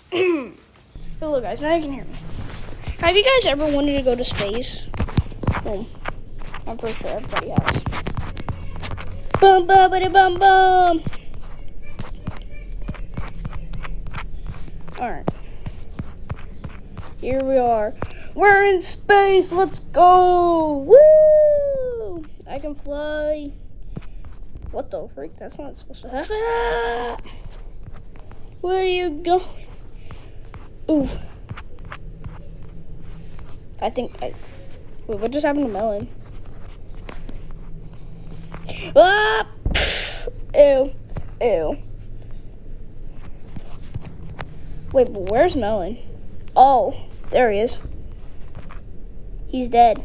Hello guys, now you can hear me. Have you guys ever wanted to go to space? Well, I'm pretty sure everybody has. Bum bum bum bum bum. Alright. Here we are. We're in space, let's go! Woo! I can fly. What the freak? That's not supposed to happen. Where are you going? Ooh. Wait, what just happened to Melon? Ah! Ew. Ew. Wait, but where's Melon? Oh, there he is. He's dead.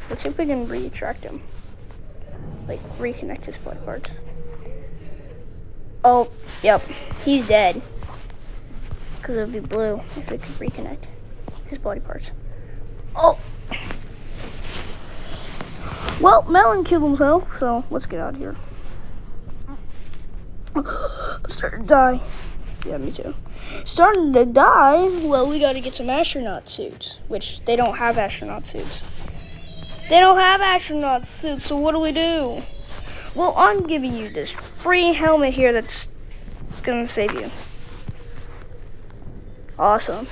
Let's see if we can retract him. Like, reconnect his body parts. Oh, yep. He's dead. Because it would be blue if we could reconnect his body parts. Oh! Well, Melon killed himself, so let's get out of here. Starting to die. Yeah, me too. Starting to die? Well, we gotta get some astronaut suits, which they don't have astronaut suits. They don't have astronaut suits, so what do we do? Well, I'm giving you this free helmet here that's gonna save you. Awesome.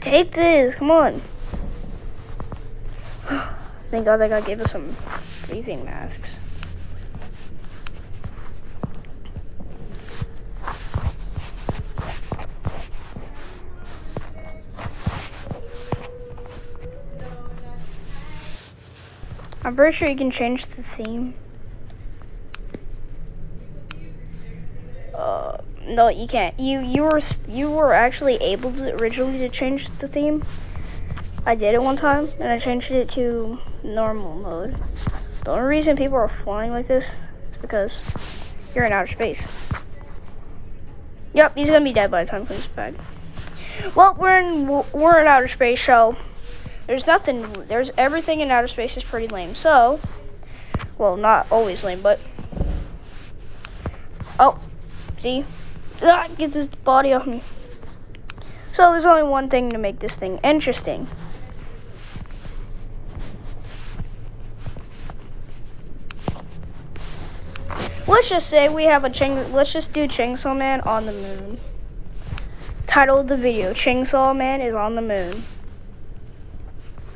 Take this, come on. Thank God they gave us some breathing masks. I'm pretty sure you can change the theme. No, you can't. You were actually able to originally to change the theme. I did it one time, and I changed it to normal mode. The only reason people are flying like this is because you're in outer space. Yep, he's gonna be dead by the time he comes back. Well, we're in outer space, so there's everything in outer space is pretty lame. So, well, not always lame, but oh, see, get this body off me. So there's only one thing to make this thing interesting. Let's just say we have let's just do Chainsaw Man on the moon. Title of the video, Chainsaw Man is on the moon.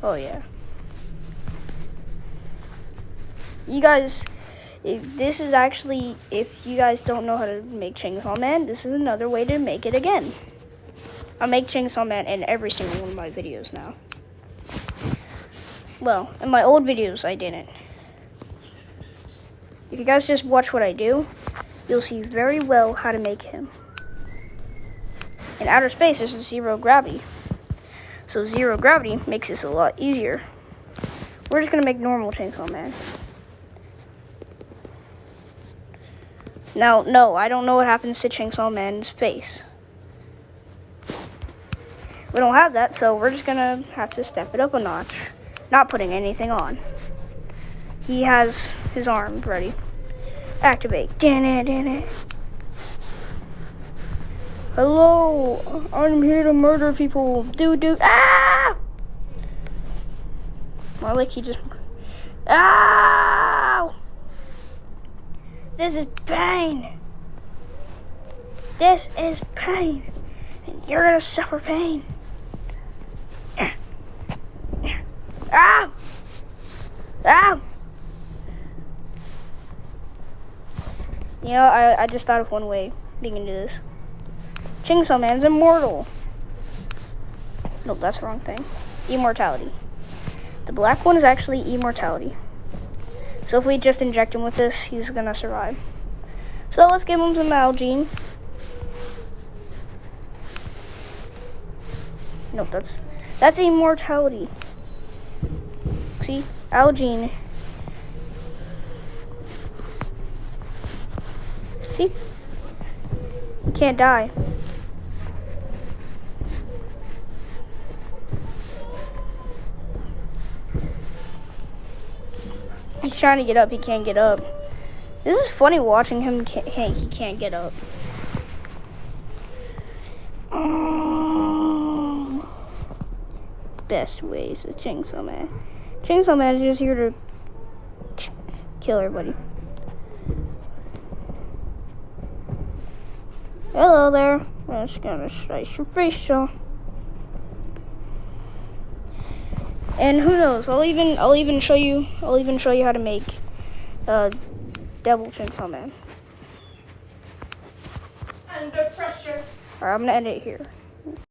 Oh yeah. You guys, if you guys don't know how to make Chainsaw Man, this is another way to make it again. I make Chainsaw Man in every single one of my videos now. Well, in my old videos I didn't. If you guys just watch what I do, you'll see very well how to make him. In outer space, there's zero gravity. So zero gravity makes this a lot easier. We're just gonna make normal Chainsaw Man. Now, no, I don't know what happens to Chainsaw Man in space. We don't have that, so we're just gonna have to step it up a notch. Not putting anything on. He has his arm ready. Activate. Hello, I'm here to murder people. Ah! More like he just. Ow! This is pain. This is pain. And you're gonna suffer pain. Ow! Ow! You know, I just thought of one way we can do this. Chainsaw Man's immortal. Nope, that's the wrong thing. Immortality. The black one is actually immortality. So if we just inject him with this, he's gonna survive. So let's give him some Algene. Nope, that's immortality. See? Algene. See? He can't die. trying to get up. He can't get up. This is funny watching him. He can't get up. Best ways to Chainsaw Man. Chainsaw Man is just here to kill everybody. Hello there. I'm just gonna slice your face off. And who knows? I'll even show you how to make Devil Chainsaw Man. Under pressure. Alright, I'm gonna end it here.